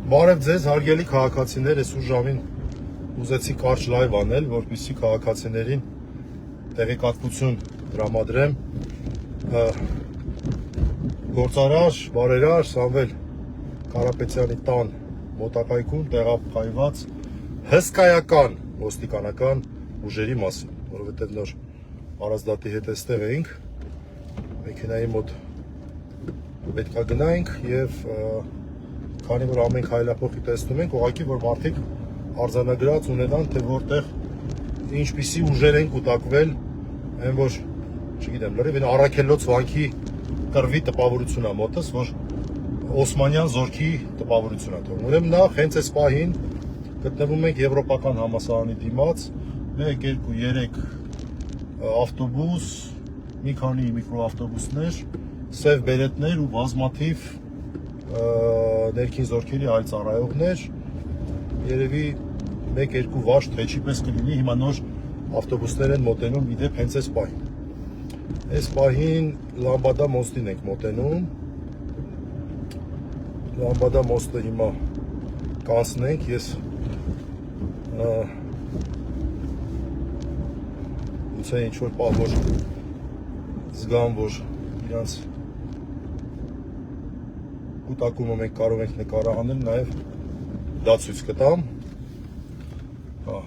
Բարև ձեզ, հարգելի քաղաքացիներ, այսօր ժամին ուզեցի կարճ լայվ անել, որպեսզի քաղաքացիներին տեղեկատվություն տրամադրեմ։ Գործարար, բարերար Սամվել Կարապետյանի տան մոտակայքում տեղակայված հսկայական ոստիկանական ուժերի մասին, որովհետև նոր Արազդատի հետ այստեղ էինք, մեքենայի մոտ պետք է գնայինք եւ քանի որ ամեն քայլափոխի տեսնում ենք, ուղղակի որ մարդիկ արձանագրած ունենան, թե որտեղ ինչպիսի ուժեր են կուտակվել, այն որ, չգիտեմ, լրիվ Առաքելոց վանքի կռվի տպավորություն է մոտս, որ Օսմանյան զորքի տպավորություն է թողնում։ Ուրեմն նախ հենց այս պահին գտնվում ենք եվրոպական համալսարանի դիմաց, 1, 2, 3 ավտոբուս, մի քանի միկրոավտոբուսներ, սև բերետներ ու բազմաթիվ ներքին զորքերի այլ ծառայողներ, երևի 1-2 վաշտ հեչի պես կլինի, հիմա նոր ավտոբուսներ են մոտենում իդեպ հենց այս պահին։ Այս պահին Լամբադա մոստին ենք մոտենում, Լամբադա մոստը հիմա կանցնենք, ես ուցե ինչ-որ պահ որ զգամ, որ իրանց կուտակումը մենք կարող ենք նկարահանել, նաև դա ցույց կտամ։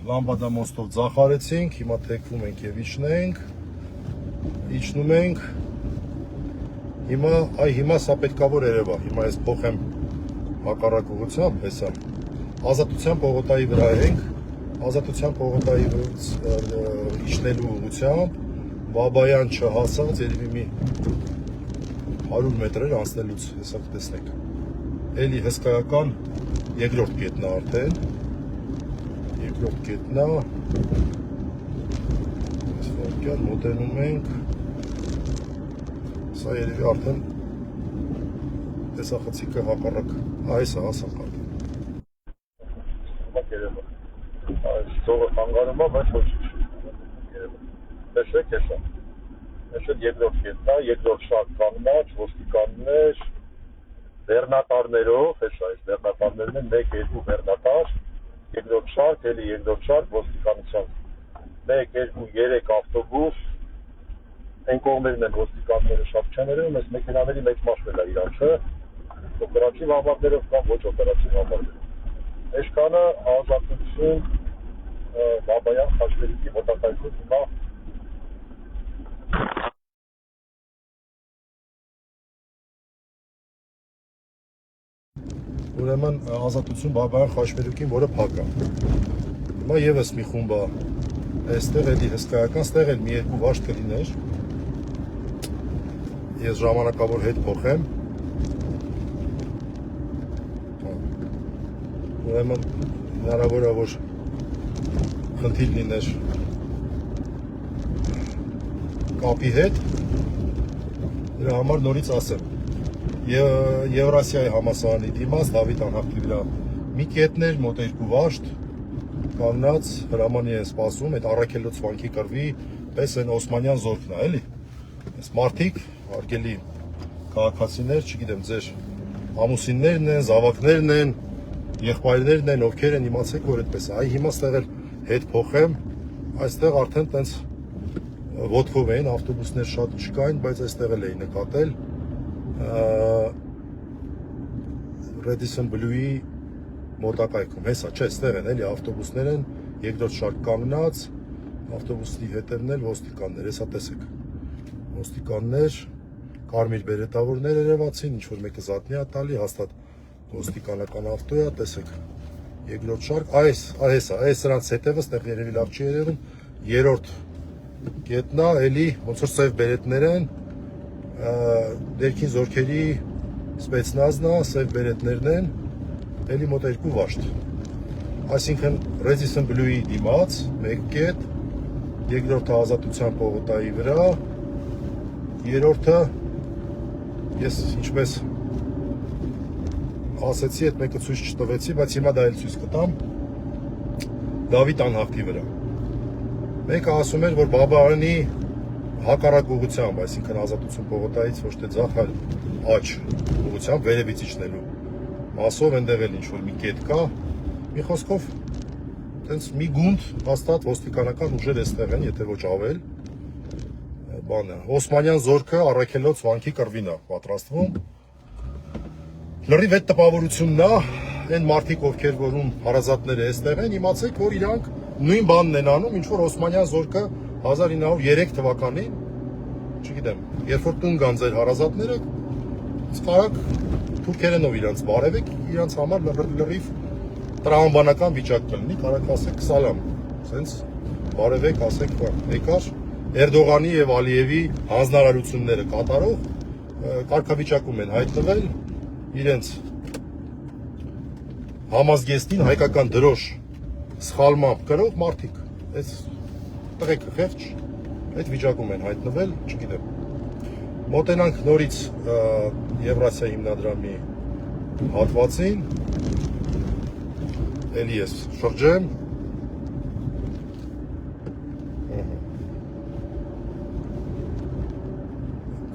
Լամբադա մոստով ձախարեցինք, հիմա թեքվում ենք եւ իջնում ենք։ Հիմա սա պետքավոր երևա, հիմա ես փոխեմ հակառակ ուղղությամբ, հեսա։ Ազատության պողոտայի վրա ենք, Ազատության պողոտայի իջնելու ուղղությամբ, Բաբայան չհասած, երևի մի 100 մետրեր անցնելուց, հեսա կտեսնեք։ Էլի հսկայական երկրորդ կետն է արդեն, երկրորդ կետն է, այս վարկյան մոտենում ենք, սա երևի արդեն տեսախցիկը հակառակ, այս է հասակ արդեն։ Այս ծողը խանգարում է, բայց ոչ տեսեք հեսա։ Այսօր երկրորդ կետն է, երկրորդ շարք կանգնած, ոստիկաններ, բեռնատարներով, հեսա այս բեռնատարներն են, 1-2 բեռնատար, երկրորդ շարք, էլի երկրորդ շարք, ոստիկանության 1-2-3 ավտոբուս, այն կողմերն են ոստիկանները շատ չեն երևում, այս մեքենաների մեծ մասն է իրանցը, օպերատիվ համարներով կամ ոչ օպերատիվ համարներով։ Այսքանը Ազատություն Բաբայան Խաչմերուկի մոտակայքում հիմա Ուրեմն Ազատություն Բաբայան Խաչմերուկին, որը փակ է։ Հիմա եւս մի խումբ է, այստեղ էլի հսկայական, ստեղ էլ մի երկու վաշտ կլիներ։ Ես ժամանակավոր հետ փոխեմ։ Ուրեմն հնարավոր է որ խնդիր լիներ կապի հետ, դրա համար նորից ասեմ, Եվրասիայի համալսարանի դիմաց Դավիթ անհապտի վրա մի կետներ, մոտ 2 վաշտ, կանգնած հրամանի են սպասում, այդ Առաքելոց վանքի կռվի պես են Օսմանյան զորքն է, էլի։ Այս մարդիկ, հարգելի քաղաքացիներ, չգիտեմ, ձեր ամուսիններն են, զավակներն են, եղբայրներն են, ովքեր են, իմացեք, որ այդպես է։ Հիմա ստեղ էլ հետ փոխեմ, այստեղ արդեն տենց ոտքով էին, ավտոբուսներ շատ չկային, բայց այստեղ էլ էին նկատել Radisson Blu-ի մոտակայքում, հեսա, չէ, ստեղ են, էլի ավտոբուսներ են, երկրորդ շարք կանգնած, ավտոբուսի հետևն էլ ոստիկաններ, հեսա տեսեք, ոստիկաններ, կարմիր բերետավորներ երևացին, ինչ-որ մեկը զատնի է տալի, հաստատ ոստիկանական ավտո է, տեսեք, երկրորդ շարք, այս սրանց հետևը, ստեղ երևի լավ չի երևում, երրորդ կետնա, էլի, ոնց որ սև բերետներ են, ներքին զորքերի սպեցնազն է, սև բերետներն են, էլի մոտ 2 վաշտ, այսինքն Radisson Blu-ի դիմաց, 1 կետ, երկրորդը Ազատության պողոտայի վրա, երրորդը, ես ինչպես ասեցի, այդ մեկը ցույց չտվեցի, բայց հիմա դա էլ ցույց կտամ, Դավիթ անհապտի վրա։ Մեկը ասում էր, որ Բաբայանի հակառակ ուղղությամբ, այսինքն Ազատություն պողոտայից ոչ թե ձախ, այլ աջ ուղղությամբ վերևից իջնելու մասով այնտեղ էլ ինչ-որ մի կետ կա, մի խոսքով, տենց մի գունդ հաստատ ոստիկանական ուժեր էստեղ են, եթե ոչ ավել, բանը, Օսմանյան զորքը Առաքելոց վանքի կռվին է պատրաստվում, լրիվ այդ տպավորությունն է, այն մարդիկ, ովքեր որում հարազատները էստեղ են, իմացեք, որ իրանք նույն բանն են անում, ինչ որ Օսմանյան զորքը 1903 թվականին, չգիտեմ, երբ որ տուն կան ձեր հարազատները, կարակ թուրքերենով իրանց բարևեք, իրանց համար լրիվ տրամաբանական վիճակ կլինի, կարակ ասեք սալամ, սենց բարևեք, ասեք եկար Էրդողանի եւ Ալիևի հանձնարարությունները կատարող կարգավիճակում են հայտնվել իրենց համազգեստին հայկական դրոշ սխալմամբ կրող մարդիկ, այս տղեկը խեղճ, այդ վիճակում են հայտնվել, չգիտեմ, մոտենանք նորից Եվրասիա հիմնադրամի հատվածին, էլի ես շրջեմ,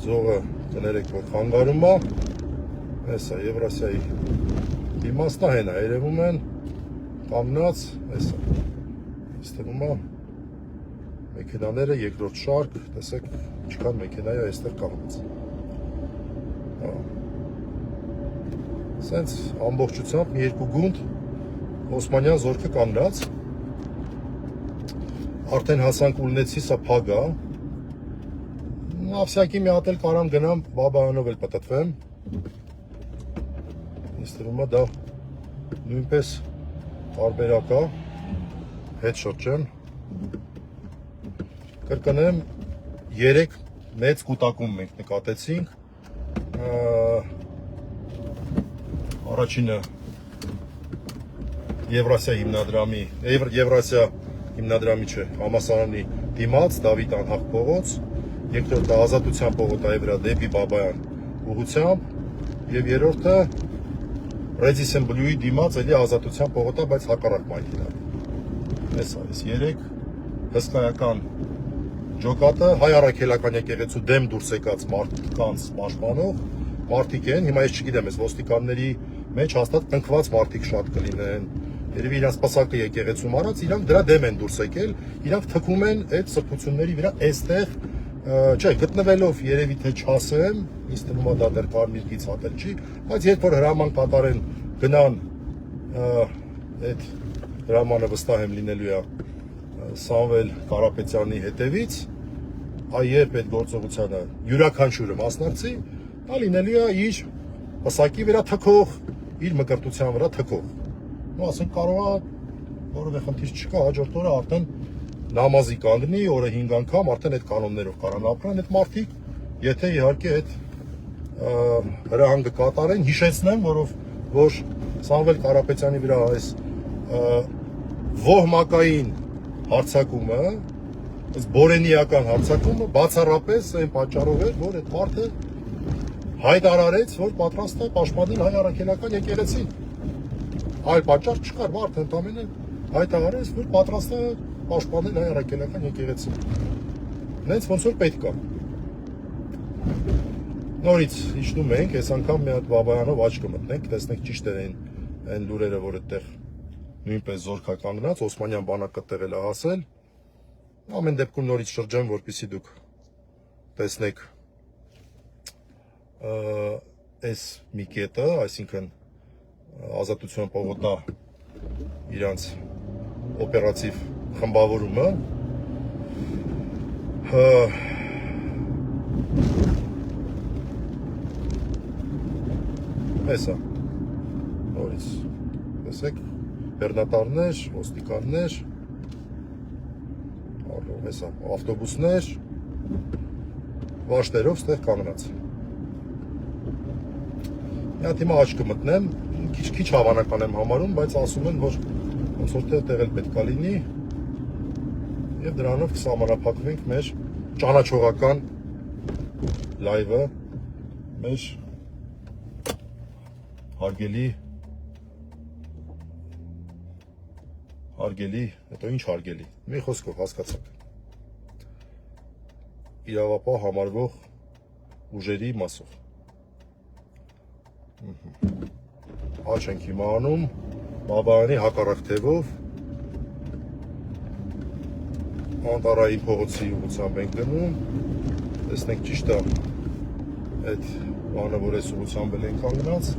ձողը կներեք, որ խանգարում է, էսա Եվրասիայի դիմաստա հենա երևում են, կամնած, էսա, իստերում է, մեքենաները երկրորդ շարք, տեսեք, ինչքան մեքենայա այստեղ կանգնած։ Սենց ամբողջությամբ մի երկու գունդ Օսմանյան զորքը կանգնած, արդեն հասանք Ուլնեցի, սա փագ է, ավսյակի մի հատ էլ կարամ գնամ, Բաբայանով էլ պտտվեմ, իստերում է դա նույնպես տարբերակ է, հետ շրջեմ, կրկնեմ 3 մեծ կուտակում մենք նկատեցինք, առաջինը Եվրասիա հիմնադրամի չէ, համասարանի դիմաց, Դավիթ անհախ փողոց, երկրորդը Ազատության պողոտայի վրա դեպի Բաբայան ուղղությամբ եւ երրորդը Ռեդիսեն Բլյուի դիմաց էլի Ազատության պողոտա, բայց հակառակ մայթին։ Էս 3 հսկայական ջոկատը հայ առաքելական եկեղեցու դեմ դուրս եկած մարդկանց պաշտպանող մարդիկ են, հիմա ես չգիտեմ, այս ոստիկանների մեջ հաստատ տնկված մարդիկ շատ կլինեն, երևի իրանց սպասակը եկեղեցում արած, իրանք դրա դեմ են դուրս եկել, իրանք թքում են այդ սրբությունների վրա այստեղ, չէ, գտնվելով երևի թե չասեմ, ինձ թվում է դա դեռ կարմիր գիծ հատել չի, բայց երբ որ հրաման կատարեն գնան այդ հրամանը վստահ եմ լինելու է Սամվել Կարապետյանի հետևից, երբ այդ գործողությանը յուրաքանչյուրը մասնակցի, դա լինելու է իր պսակի վրա թքող, իր մկրտության վրա թքող։ Ու ասենք կարող է որևէ խնդիր չկա, հաջորդ օրը արդեն նամազի կանգնի, օրը 5 անգամ արդեն այդ կանոններով կարան ապրեն այդ մարդիկ, եթե իհարկե այդ հրահանգը կատարեն, հիշեցնեմ, որ Սամվել Կարապետյանի վրա այս ոհմակային հարձակումը, այս բորենիական հարձակումը բացառապես այն պատճառով էր, որ այդ մարդը հայտարարեց, որ պատրաստ է պաշտպանել հայ առաքելական եկեղեցին։ Այլ պատճառ չկար, մարդը ընդամենը հայտարարեց, որ պատրաստ է պաշտպանել հայ առաքելական եկեղեցին։ Նենց ոնց որ պետք է։ Նորից իջնում ենք, այս անգամ մի հատ Բաբայանով աչք կմտնենք, տեսնենք ճիշտ է այն լուրերը, որ այդտեղ նույնպես զորքա կանգնած, Օսմանյան բանակը տեղել է հասել։ Ամեն դեպքում նորից շրջեմ, որպեսզի դուք տեսնեք այս մի կետը, այսինքն Ազատության պողոտա իրանց օպերատիվ խմբավորումը, հեսա, նորից, տեսեք, բեռնատարներ, ոստիկաններ, հեսա, ավտոբուսներ, վաշտերով ստեղ կանգնած։ Մի հատ հիմա աչքը մտնեմ, քիչ հավանական եմ համարում, բայց ասում են, որ ոնց որ տեղել պետք է լինի եւ դրանով կսահմանափակվենք մեր ճանաչողական լայվը, մեր հարգելի, հետո ինչ հարգելի, մի խոսքով հասկացաք, իրավապահ համարվող ուժերի մասով։ Աչ ենք հիմա անում, Բաբայանի հակառակ թևով Անտարայի փողոցի ուղղությամբ ենք գնում, տեսնենք ճիշտ է այդ բանը, որ այս ուղղությամբ ենք կանգնած,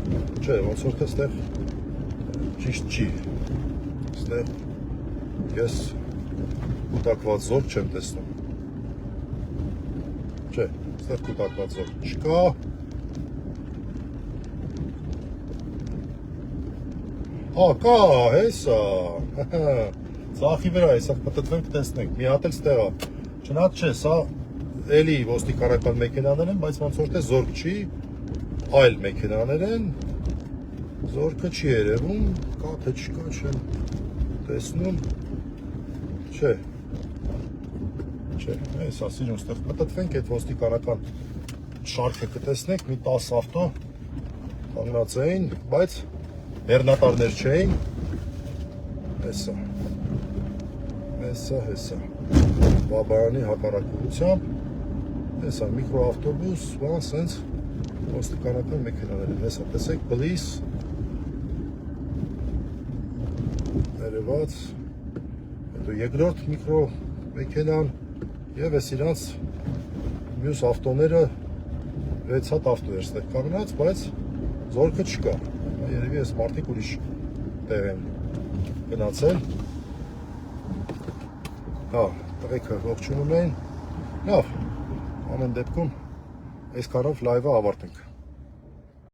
չէ, ոնց որ թե այստեղ ճիշտ չի, այստեղ ես կուտակված զորք չեմ տեսնում, չէ, այստեղ կուտակված զորք չկա, կա, հեսա, ծախի վրա, հեսա կպտտվենք տեսնենք, մի հատ էլ ստեղ է, չնայած չէ, սա էլի ոստիկանական մեքենաներ են, բայց ոնց որ թե զորք չի, այլ մեքենաներ են, զորքը չի երևում, կա թե չկա, չեմ տեսնում, չէ, հեսա սիրուն ստեղ պտտվենք, այդ ոստիկանական շարքը կտեսնենք, մի 10 ավտո կանգնած էին, բայց բեռնատարներ չէին, հեսա, Բաբայանի հակառակ ուղղությամբ, հեսա միկրոավտոբուս, բան սենց ոստիկանական մեքենաներ են, հեսա տեսեք, բլիս, ներված, հետո երկրորդ միկրո մեքենան և ես իրանց մյուս ավտոները 6 հատ ավտո էր ստեղ կանգնած, բայց զորքը չկա, երևի ես մարդիկ ուրիշ տեղ են գնացել, տղեքը ողջունում էին, լավ, ամեն դեպքում այսքանով լայվը ավարտենք։